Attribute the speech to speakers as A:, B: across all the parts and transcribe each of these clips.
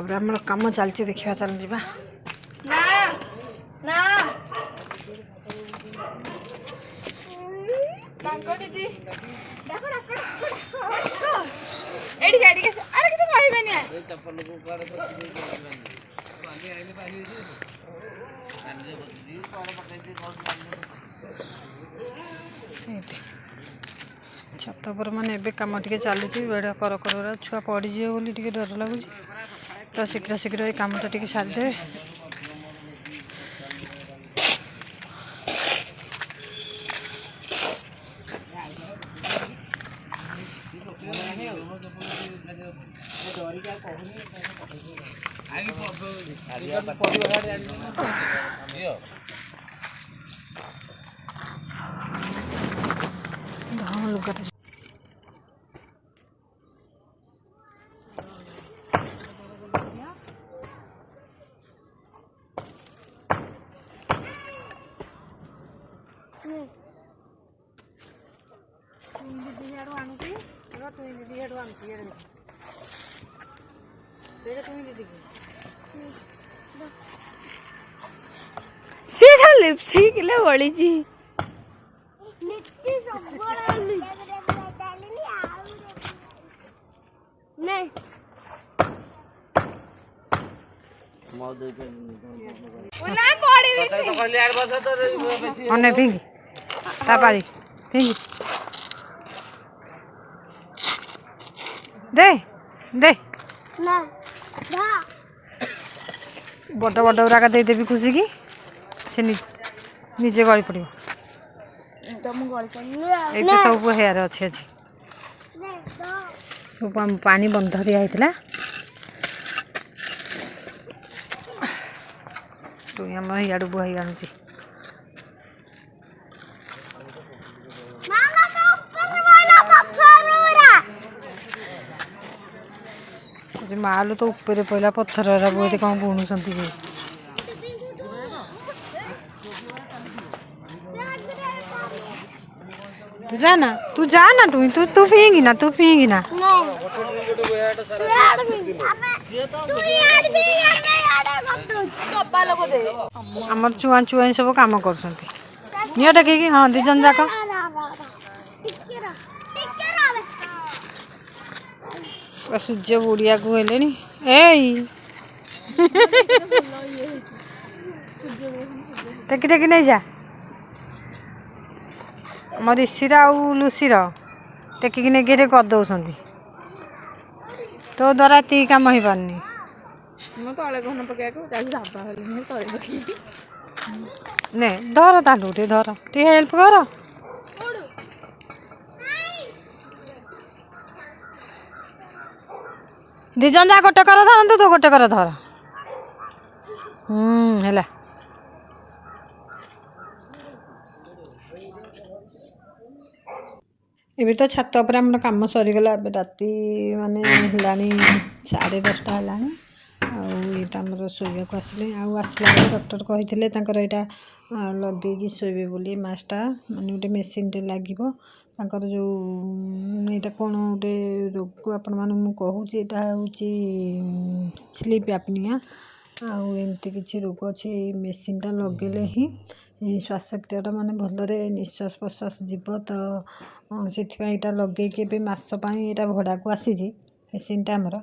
A: तापर आम कम चलती देखा चल जा छत पर मैंने एबे कम टे चलुची बेड़ा कर छुआ पड़ीजे बोली टे डर लगुच तो शीघ्र शीघ्र ये कमटा टे सारीदे।
B: सीधा लिपस्टिक ले बड़ी जी नहीं
A: अने फिंगी तापारी फिंगी दे दे
B: ना
A: बड़ बड़ गुराक देदेवी खुशी की से निजे गली पड़ो ये सब हेयर अच्छे आज पानी बंध दिया होता तुम आम इाड़ू बही आणुची मालू तो ऊपर पहला पत्थर बोली कौन बुणुंट तू जाना तू जाना तू तू फींगी ना आमर चुआ चुआ सब कम कर टेक हाँ दिजन जाक सूर्य बुड़िया को हेले टेकी टेकी नहीं जा आम ऋषिर आउ लुसीर टेकिक नहीं कर दौरान तो द्वारा ती कम हो पारनी धर तालू टे धर टे हेल्प कर दिजन जा गोटे कर धरतु तो गोटे कर धर है एबे तो छत पर आम कम सरीगला राति माने है 10:30 है आमर शोवा को आसिले आसला डॉक्टर कही यहाँ लगे शोबे बोली मासटा माने गोटे मेसीन टे लगे जो यहाँ कौन गोटे रोग आपण मैं कहूँ यहाँ हूँ स्लीप एपनिया आमती किसी रोग अच्छे मेसीन टा लगेले ही श्वासक्रिया माने भलरे निश्वास प्रश्वास जीव तो से लगे मसपाई यहाँ भड़ा को आसी मेसीनटा आमर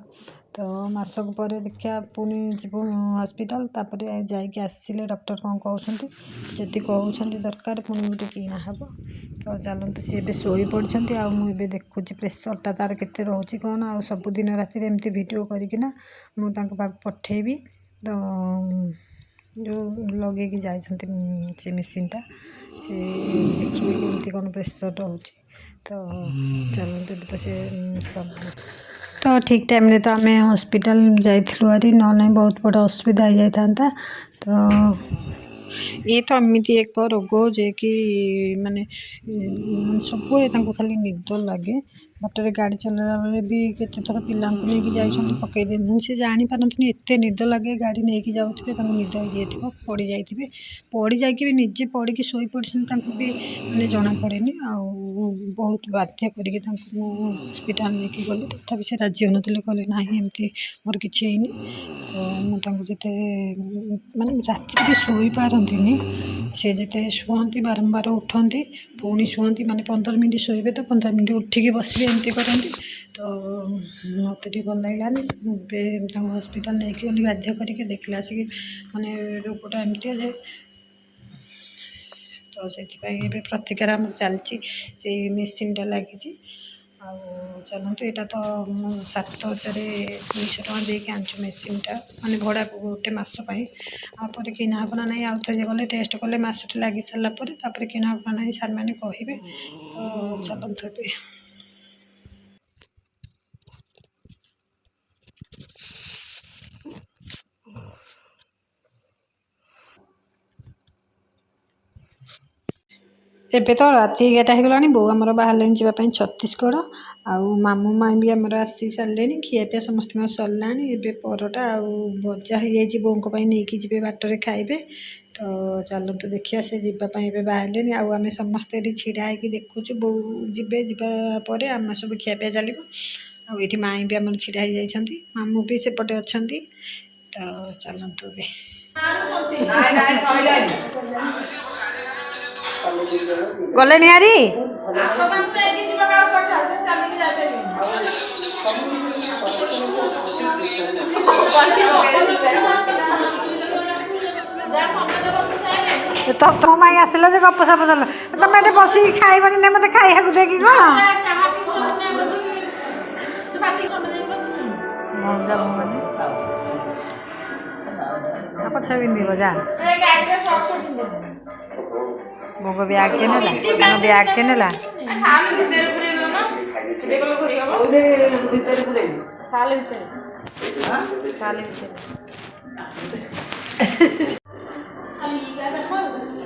A: तो मसक पर देखा पुणी जीव हस्पिटाल तापर जाकि आसिले डॉक्टर कौन कहते जदि कहते दरकार पुणी गोटे किना हे तो चलते सी ए शोई पड़ते मुझे देखुची प्रेसरटा तार के रोचे कौन आ सबुदिन राति एमती वीडियो करना मुझे पठेबी तो जो लगे जाइए से मेसीनटा से देखिए केमती कौन प्रेसर रोचे तो चलते तो से सब तो ठीक टाइम रे तो आम हॉस्पिटल जाइलु हारी ना बहुत बड़ा असुविधा हो जाता तो ये तो एमती एक रोग जे कि माने सब खाली निद लगे ବାଟରେ ଗାଡ଼ି ଚଲାଇଲା ବେଳେ ବି କେତେ ଥର ପିଲାଙ୍କୁ ନେଇକି ଯାଇଛନ୍ତି ପକେଇ ଦେଇଛନ୍ତି। ସେ ଜାଣିପାରନ୍ତିନି, ଏତେ ନିଦ ଲାଗେ। ଗାଡ଼ି ନେଇକି ଯାଉଥିବେ, ତାଙ୍କୁ ନିଦ ହେଇଯାଇଥିବ, ପଡ଼ି ଯାଇଥିବେ। ପଡ଼ି ଯାଇକି ବି ନିଜେ ପଡ଼ିକି ଶୋଇ ପଡ଼ିଛନ୍ତି, ତାଙ୍କୁ ବି ମାନେ ଜଣାପଡ଼େନି। ଆଉ ବହୁତ ବାଧ୍ୟ କରିକି ତାଙ୍କୁ ମୁଁ ହସ୍ପିଟାଲ ନେଇକି ଗଲି, ତଥାପି ସେ ରାଜି ହେଉନଥିଲେ, କହିଲେ ନାହିଁ ଏମିତି ମୋର କିଛି ହେଇନି। ତ ମୁଁ ତାଙ୍କୁ ଯେତେ ମାନେ ରାତିରେ ବି ଶୋଇପାରନ୍ତିନି, ସେ ଯେତେ ଶୁଅନ୍ତି ବାରମ୍ବାର ଉଠନ୍ତି, ପୁଣି ଶୁଅନ୍ତି, ମାନେ 15 ମିନିଟ୍ ଶୋଇବେ ତ 15 ମିନିଟ୍ ଉଠିକି ବସିବେ, ଏମିତି କରନ୍ତି। ତ ମୋତେ ଟିକେ ଭଲ ଲାଗିଲାନି, ଏବେ ତାଙ୍କୁ ହସ୍ପିଟାଲ ନେଇକି ଗଲି ବାଧ୍ୟ କରିକି। ଦେଖିଲା ଆସିକି ମାନେ ରୋଗଟା ଏମିତିଆ ଯେ, ତ ସେଥିପାଇଁ ଏବେ ପ୍ରତିକାର ଆମର ଚାଲିଛି, ସେଇ ମେସିନ୍ଟା ଲାଗିଛି। ଆଉ ଚାଲନ୍ତୁ, ଏଇଟା ତ ମୁଁ 7,200 ଟଙ୍କା ଦେଇକି ଆଣିଛୁ ମେସିନ୍ଟା, ମାନେ ଭଡ଼ାକୁ ଗୋଟେ ମାସ ପାଇଁ। ଆପରେ କିଣା ହେବ ନା ନାହିଁ, ଆଉ ଥରେ ଗଲେ ଟେଷ୍ଟ କଲେ ମାସଟେ ଲାଗି ସାରିଲା ପରେ ତାପରେ କିଣା ହେବ ନା ନାହିଁ ସାର୍ମାନେ କହିବେ। ତ ଚାଲନ୍ତୁ ଏବେ ଏବେ ତ ରାତି 11ଟା ହେଇଗଲାଣି। ବୋଉ ଆମର ବାହାରିଲେଣି ଯିବା ପାଇଁ ଛତିଶଗଡ଼। ଆଉ ମାମୁଁ ମାଇଁ ବି ଆମର ଆସି ସାରିଲେଣି। ଖିଆପିଆ ସମସ୍ତଙ୍କର ସରିଲାଣି। ଏବେ ପରଟା ଆଉ ଭଜା ହେଇଯାଇଛି, ବୋଉଙ୍କ ପାଇଁ ନେଇକି ଯିବେ, ବାଟରେ ଖାଇବେ। ତ ଚାଲନ୍ତୁ ଦେଖିବା, ସେ ଯିବା ପାଇଁ ଏବେ ବାହାରିଲେଣି। ଆଉ ଆମେ ସମସ୍ତେ ଏଠି ଛିଡ଼ା ହେଇକି ଦେଖୁଛୁ। ବୋଉ ଯିବେ, ଯିବା ପରେ ଆମେ ସବୁ ଖିଆପିଆ ଚାଲିବ। ଆଉ ଏଇଠି ମାଇଁ ବି ଆମର ଛିଡ଼ା ହେଇଯାଇଛନ୍ତି, ମାମୁଁ ବି ସେପଟେ ଅଛନ୍ତି। ତ ଚାଲନ୍ତୁ ଏବେ ଗଲେଣି ହାରି। ତମ ମାଇଁ ଆସିଲ ଯେ ଗପ ସପ ଚାଲ, ତମେ ଏଠି ବସିକି ଖାଇବନି ନା ମତେ ଖାଇବାକୁ ଦେଇକି କଣ? ପଛ ପିନ୍ଧିବ ଯା। ବୋଉଙ୍କ ବ୍ୟାଗ୍ କିଏ ନେଲା? ତାଙ୍କ ବ୍ୟାଗ୍ କିଏ ନେଲା?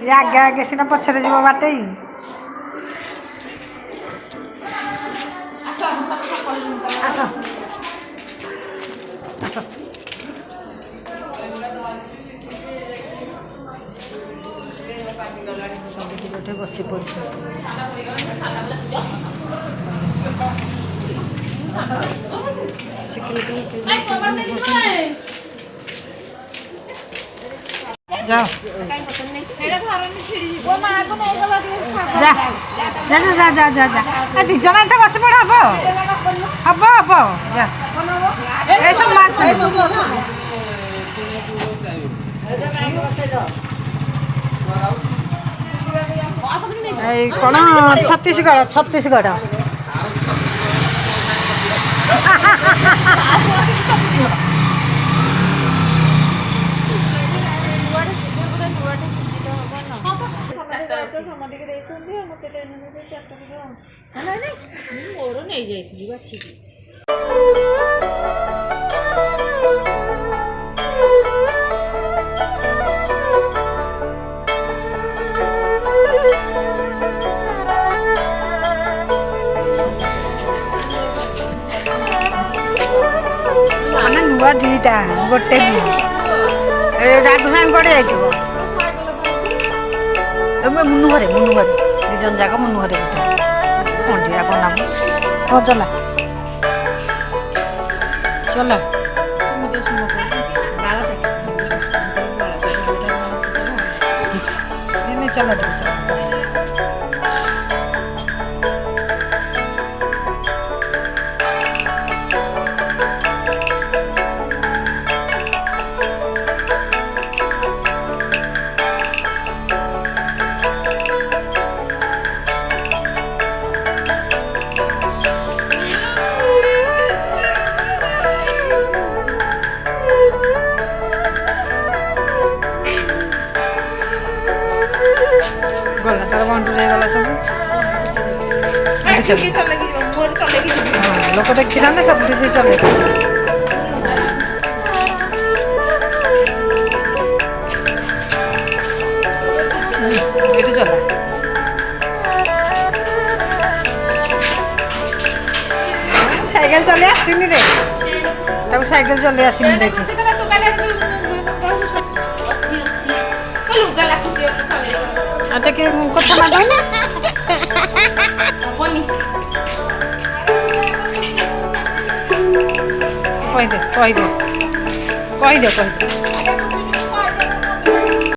A: ଇଏ ଆଗେ ଆଗେ ସିନା ପଛରେ ଯିବ ବାଟେଇ। ଆସ ଆସ। ସବୁଠି ଗୋଟେ ବସି ପଡ଼ିଛନ୍ତି। ଯାଅ ଯା ଯା ଯା ଯା ଯା। ଦି ଜଣ ଏତେ ବସି ପଡ଼, ହବ ହବ ହବ। ଯା ଏସବୁ ମାସ ଏଇ କ'ଣ ଛତିଶଗଡ଼ ଛତିଶଗଡ଼। ମୋର ନେଇଯାଇଥିଲି ବାଛିକି। ମାନେ ନୂଆ ଦିଟା, ଗୋଟେ ନୁହଁ। ରାଘୁ ସାଙ୍ଗେ କୁଆଡ଼େ ଯାଇଥିବ? ମୁନୁ ଘରେ ଦି ଜଣ ଯାକ ମୁନୁ ଘରେ କଣ୍ଟିଆ କ'ଣ ନାମ? ହଁ ଚଲା ଚଲା। ଚଲା ଟିକେ ଚଲା ଚଲା। ଗଲା ତାର ବଣ୍ଡୁରେ ହେଇଗଲା ସବୁ। ଲୋକ ଦେଖିଥାନ୍ତେ, ସବୁଠି ସେ ଚଲେଇ ଏଇଠି ଚଲା। ସାଇକେଲ ଚଲେଇ ଆସିନି ରେ ତାକୁ ସାଇକେଲ ଚଲେଇ ଆସିନି ଦେଖି ଆଉ ଟିକେ କଥା ମାଡ଼ଉନି କହିଦେ କହିଦେ କହିଦେ କହିଦେ